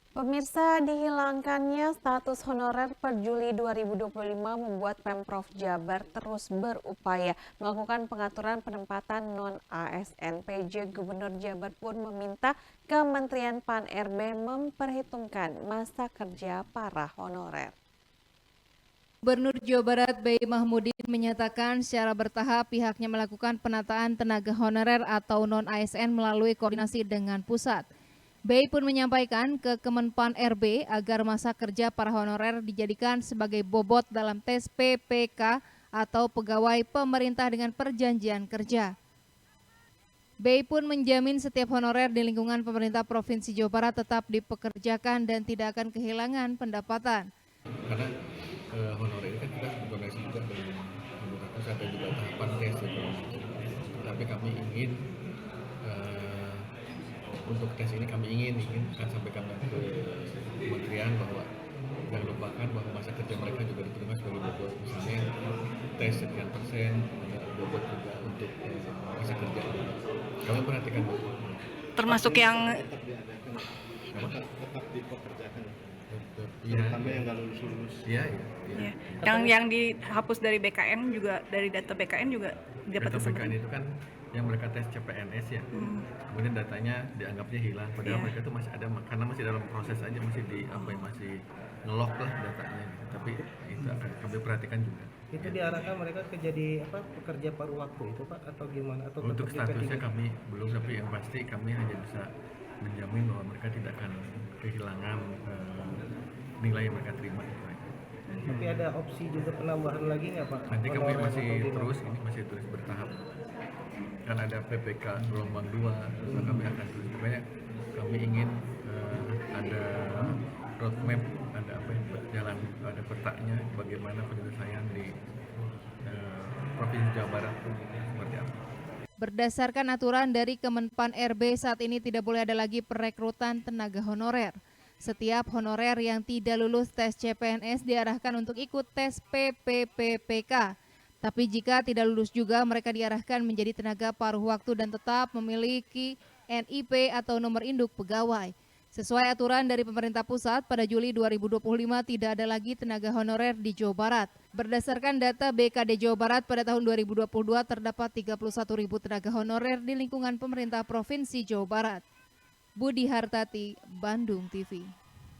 Pemirsa, dihilangkannya status honorer per Juli 2025 membuat Pemprov Jabar terus berupaya melakukan pengaturan penempatan non-ASN. PJ Gubernur Jabar pun meminta Kementerian Pan-RB memperhitungkan masa kerja para honorer. Gubernur Jawa Barat B. Mahmudin menyatakan secara bertahap pihaknya melakukan penataan tenaga honorer atau non-ASN melalui koordinasi dengan pusat. B. pun menyampaikan ke Kemenpan RB agar masa kerja para honorer dijadikan sebagai bobot dalam tes PPK atau pegawai pemerintah dengan perjanjian kerja. B. pun menjamin setiap honorer di lingkungan pemerintah Provinsi Jawa Barat tetap dipekerjakan dan tidak akan kehilangan pendapatan. Karena honorer ini kan kita berkoordinasi juga dengan pemerintah pusat dan juga tahapan tes segala macam. Tapi kami ingin untuk tes ini kami ingin kan sampaikan ke kementerian bahwa jangan lupakan bahwa masa kerja mereka juga diterima sebagai bobot, misalnya tes sekian persen ada bobot juga untuk masa kerja. Kami perhatikan termasuk yang tetap dipekerjakan. Iya, Sampai yang nggak lulus. Iya. yang dihapus dari BKN juga, dari data BKN juga dapat Data BKN itu kan yang mereka tes CPNS ya, kemudian datanya dianggapnya hilang, padahal mereka itu masih ada, karena masih dalam proses aja, masih masih ngelok lah datanya, tapi itu akan kami perhatikan juga. Itu diarahkan mereka ke jadi pekerja paruh waktu itu Pak, atau gimana? Atau Untuk statusnya kami belum, tapi yang pasti kami hanya bisa menjamin bahwa mereka tidak akan kehilangan nilai yang mereka terima. Tapi ada opsi juga penambahan lagi nggak Pak? Nanti kami masih terus bertahap. Kan ada PPK gelombang 2, maka kami akan terus. Pokoknya kami ingin ada roadmap, ada jalan, ada petanya bagaimana penyelesaian di Provinsi Jawa Barat seperti apa. Berdasarkan aturan dari Kemenpan RB saat ini tidak boleh ada lagi perekrutan tenaga honorer. Setiap honorer yang tidak lulus tes CPNS diarahkan untuk ikut tes PPPPK. Tapi jika tidak lulus juga mereka diarahkan menjadi tenaga paruh waktu dan tetap memiliki NIP atau nomor induk pegawai. Sesuai aturan dari pemerintah pusat, pada Juli 2025 tidak ada lagi tenaga honorer di Jawa Barat. Berdasarkan data BKD Jawa Barat pada tahun 2022 terdapat 31.000 tenaga honorer di lingkungan pemerintah Provinsi Jawa Barat. Budi Hartati, Bandung TV.